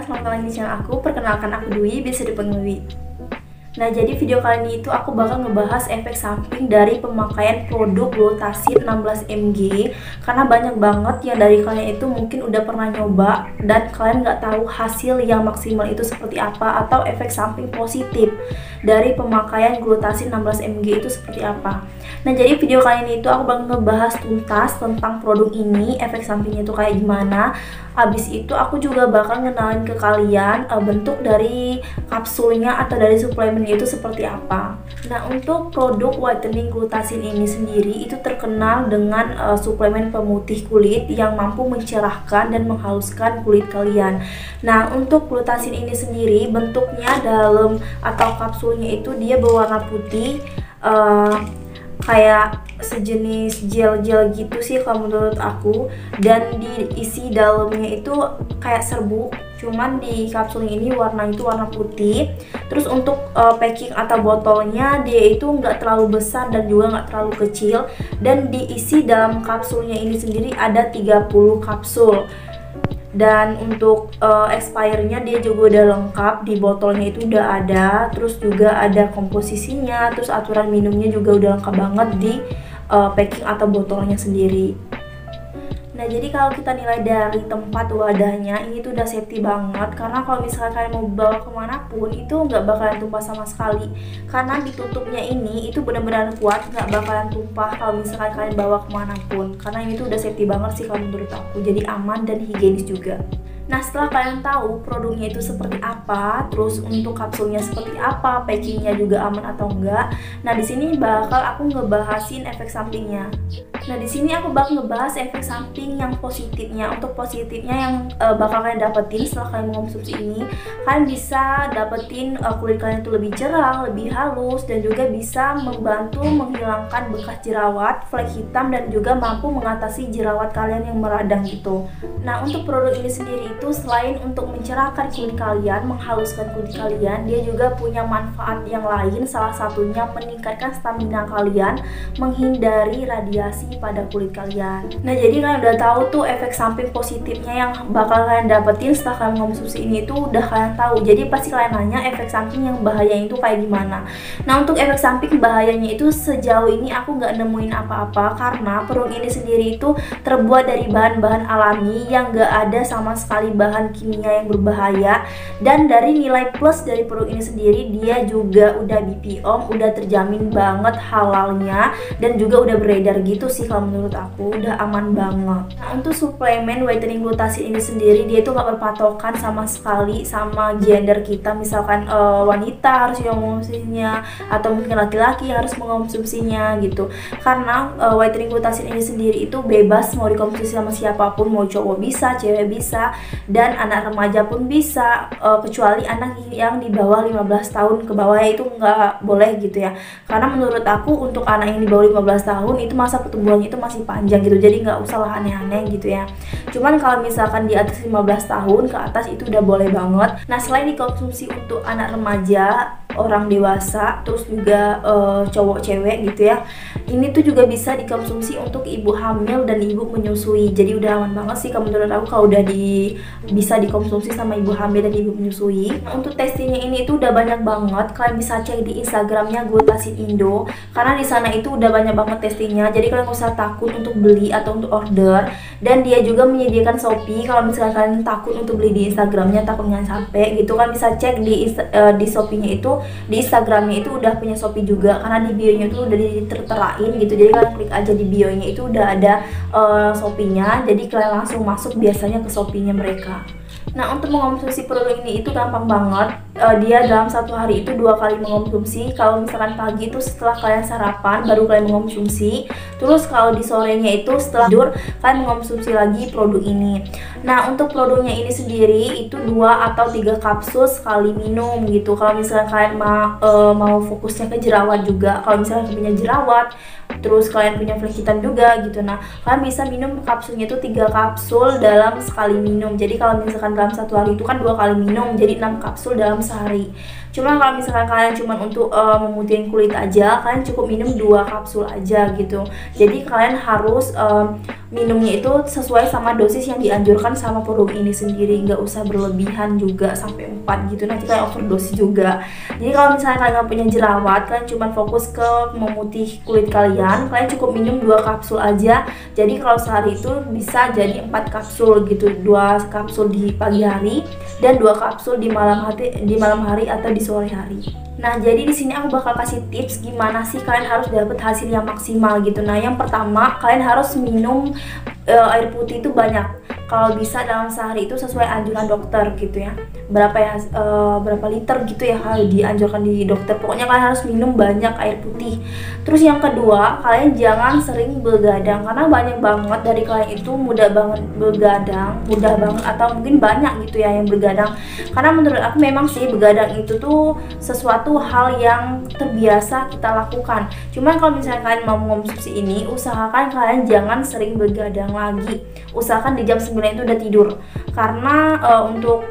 selamat datang di channel aku. Perkenalkan aku Dwi, bisa dipanggil Dwi. Nah, jadi video kali ini itu aku bakal ngebahas efek samping dari pemakaian produk Glutathione 16mg. Karena banyak banget yang dari kalian itu mungkin udah pernah nyoba dan kalian nggak tahu hasil yang maksimal itu seperti apa atau efek samping positif dari pemakaian Glutathione 16mg itu seperti apa. Nah, jadi video kali ini itu aku bakal ngebahas tuntas tentang produk ini, efek sampingnya itu kayak gimana. Abis itu aku juga bakal ngenalin ke kalian bentuk dari kapsulnya atau dari suplemennya itu seperti apa. Nah, untuk produk whitening Glutathione ini sendiri itu terkenal dengan suplemen pemutih kulit yang mampu mencerahkan dan menghaluskan kulit kalian. Nah, untuk Glutathione ini sendiri bentuknya dalam atau kapsulnya itu dia berwarna putih, kayak sejenis gel-gel gitu sih kalau menurut aku, dan diisi dalamnya itu kayak serbuk, cuman di kapsul ini warna itu warna putih. Terus untuk packing atau botolnya dia itu nggak terlalu besar dan juga nggak terlalu kecil, dan diisi dalam kapsulnya ini sendiri ada 30 kapsul. Dan untuk expire-nya dia juga udah lengkap, di botolnya itu udah ada, terus juga ada komposisinya, terus aturan minumnya juga udah lengkap banget di packing atau botolnya sendiri. Nah, jadi kalau kita nilai dari tempat wadahnya ini tuh udah safety banget, karena kalau misalnya kalian mau bawa kemanapun itu nggak bakalan tumpah sama sekali, karena ditutupnya ini itu benar-benar kuat, nggak bakalan tumpah kalau misalkan kalian bawa kemanapun, karena ini tuh udah safety banget sih kalau menurut aku, jadi aman dan higienis juga. Nah, setelah kalian tahu produknya itu seperti apa, terus untuk kapsulnya seperti apa, packingnya juga aman atau enggak, nah di sini bakal aku ngebahasin efek sampingnya. Nah, di sini aku bakal ngebahas efek samping yang positifnya. Untuk positifnya yang bakal kalian dapetin setelah kalian mengonsumsi ini, kalian bisa dapetin kulit kalian itu lebih cerah, lebih halus, dan juga bisa membantu menghilangkan bekas jerawat, flek hitam, dan juga mampu mengatasi jerawat kalian yang meradang gitu. Nah, untuk produk ini sendiri itu selain untuk mencerahkan kulit kalian, menghaluskan kulit kalian, dia juga punya manfaat yang lain. Salah satunya meningkatkan stamina kalian, menghindari radiasi pada kulit kalian. Nah, jadi kalian udah tahu tuh efek samping positifnya yang bakal kalian dapetin setelah kalian mengonsumsi ini itu udah kalian tahu. Jadi pasti kalian nanya efek samping yang bahayanya itu kayak gimana. Nah, untuk efek samping bahayanya itu sejauh ini aku nggak nemuin apa-apa, karena produk ini sendiri itu terbuat dari bahan-bahan alami yang nggak ada sama sekali bahan kimia yang berbahaya. Dan dari nilai plus dari produk ini sendiri, dia juga udah BPOM, udah terjamin banget halalnya, dan juga udah beredar gitu sih kalau menurut aku, udah aman banget. Nah, untuk suplemen whitening Glutathione ini sendiri dia itu nggak berpatokan sama sekali sama gender kita, misalkan wanita harus yang mengonsumsinya atau mungkin laki-laki harus mengonsumsinya gitu. Karena whitening Glutathione ini sendiri itu bebas mau dikonsumsi sama siapapun, mau cowok bisa, cewek bisa, dan anak remaja pun bisa, kecuali anak yang di bawah 15 tahun ke bawah itu nggak boleh gitu ya. Karena menurut aku untuk anak yang di bawah 15 tahun itu masa pertumbuhannya itu masih panjang gitu, jadi nggak usah lah aneh-aneh gitu ya. Cuman kalau misalkan di atas 15 tahun ke atas itu udah boleh banget. Nah, selain dikonsumsi untuk anak remaja, orang dewasa, terus juga cowok cewek gitu ya, ini tuh juga bisa dikonsumsi untuk ibu hamil dan ibu menyusui. Jadi udah aman banget sih kalau menurut aku kalau udah bisa dikonsumsi sama ibu hamil dan ibu menyusui. Nah, untuk testingnya ini itu udah banyak banget, kalian bisa cek di Instagramnya Glutathione Indo, karena di sana itu udah banyak banget testingnya. Jadi kalian gak usah takut untuk beli atau untuk order. Dan dia juga menyediakan Shopee, kalau misalkan kalian takut untuk beli di Instagramnya takutnya sampai gitu kan, bisa cek di Shopee-nya itu, di Instagramnya itu udah punya Shopee juga, karena di bio-nya itu udah diterterain gitu. Jadi kalian klik aja di bio-nya itu udah ada Shopee-nya, jadi kalian langsung masuk biasanya ke Shopee-nya mereka. Nah, untuk mengonsumsi produk ini itu gampang banget. Dia dalam satu hari itu 2 kali mengonsumsi. Kalau misalkan pagi itu setelah kalian sarapan baru kalian mengonsumsi. Terus kalau di sorenya itu setelah tidur kalian mengonsumsi lagi produk ini. Nah, untuk produknya ini sendiri itu 2 atau 3 kapsul sekali minum gitu. Kalau misalkan kalian mau fokusnya ke jerawat juga, kalau misalkan punya jerawat, terus kalian punya flek hitam juga gitu, nah kalian bisa minum kapsulnya itu 3 kapsul dalam sekali minum. Jadi kalau misalkan dalam satu hari itu kan 2 kali minum, jadi 6 kapsul dalam sehari. Cuma kalau misalkan kalian cuma untuk memutihin kulit aja, kalian cukup minum 2 kapsul aja gitu. Jadi kalian harus minumnya itu sesuai sama dosis yang dianjurkan sama produk ini sendiri, nggak usah berlebihan juga sampai 4 gitu, nanti kayak overdose juga. Jadi kalau misalnya kalian nggak punya jerawat, kalian cuma fokus ke memutih kulit kalian cukup minum 2 kapsul aja. Jadi kalau sehari itu bisa jadi 4 kapsul gitu, 2 kapsul di pagi hari dan 2 kapsul di malam hari atau di sore hari. Nah, jadi di sini aku bakal kasih tips gimana sih kalian harus dapat hasil yang maksimal gitu. Nah, yang pertama, kalian harus minum air putih itu banyak. Kalau bisa dalam sehari itu sesuai anjuran dokter gitu ya. Berapa liter gitu ya dianjurkan di dokter. Pokoknya kalian harus minum banyak air putih. Terus yang kedua, kalian jangan sering begadang karena banyak banget dari kalian itu mudah banget begadang, atau mungkin banyak gitu ya yang begadang. Karena menurut aku memang sih begadang itu tuh sesuatu hal yang terbiasa kita lakukan. Cuman kalau misalnya kalian mau mengonsumsi ini, usahakan kalian jangan sering begadang lagi. Usahakan di jam 9 itu udah tidur. Karena untuk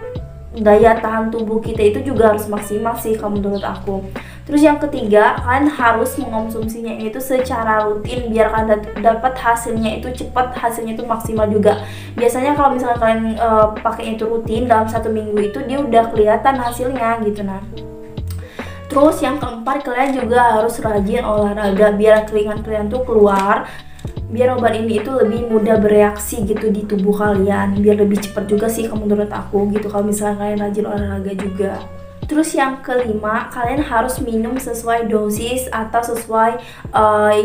daya tahan tubuh kita itu juga harus maksimal sih kalau menurut aku. Terus yang ketiga, kalian harus mengonsumsinya itu secara rutin biar kalian dapat hasilnya itu cepat, hasilnya itu maksimal juga. Biasanya kalau misalnya kalian pakai itu rutin dalam 1 minggu itu dia udah kelihatan hasilnya gitu. Nah, terus yang keempat, kalian juga harus rajin olahraga biar keringat kalian tuh keluar, biar obat ini itu lebih mudah bereaksi gitu di tubuh kalian, biar lebih cepat juga sih kalau menurut aku gitu kalau misalnya kalian rajin olahraga juga. Terus yang kelima, kalian harus minum sesuai dosis atau sesuai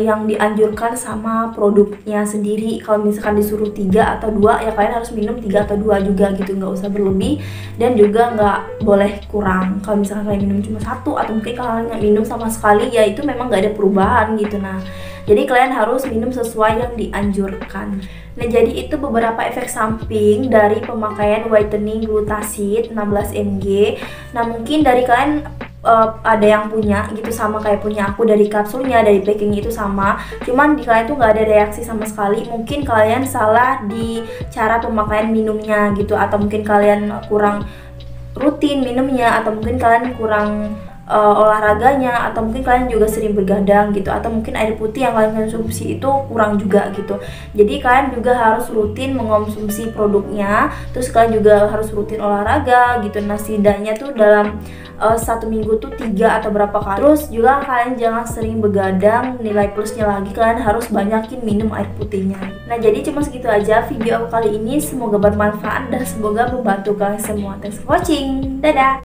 yang dianjurkan sama produknya sendiri. Kalau misalkan disuruh 3 atau 2, ya kalian harus minum 3 atau 2 juga gitu, nggak usah berlebih dan juga nggak boleh kurang. Kalau misalkan kalian minum cuma 1 atau mungkin kalian nggak minum sama sekali, ya itu memang nggak ada perubahan gitu. Nah, jadi kalian harus minum sesuai yang dianjurkan. Nah, jadi itu beberapa efek samping dari pemakaian whitening glutasid 16 mg. Nah, mungkin dari kalian ada yang punya gitu sama kayak punya aku, dari kapsulnya, dari packingnya itu sama, cuman di kalian tuh nggak ada reaksi sama sekali. Mungkin kalian salah di cara pemakaian minumnya gitu, atau mungkin kalian kurang rutin minumnya, atau mungkin kalian kurang olahraganya, atau mungkin kalian juga sering begadang gitu, atau mungkin air putih yang kalian konsumsi itu kurang juga gitu. Jadi kalian juga harus rutin mengonsumsi produknya, terus kalian juga harus rutin olahraga gitu. Nah, setidaknya tuh dalam 1 minggu tuh 3 atau berapa kali. Terus juga kalian jangan sering begadang, nilai plusnya lagi kalian harus banyakin minum air putihnya. Nah, jadi cuma segitu aja video aku kali ini, semoga bermanfaat dan semoga membantu kalian semua. Thanks for watching, dadah.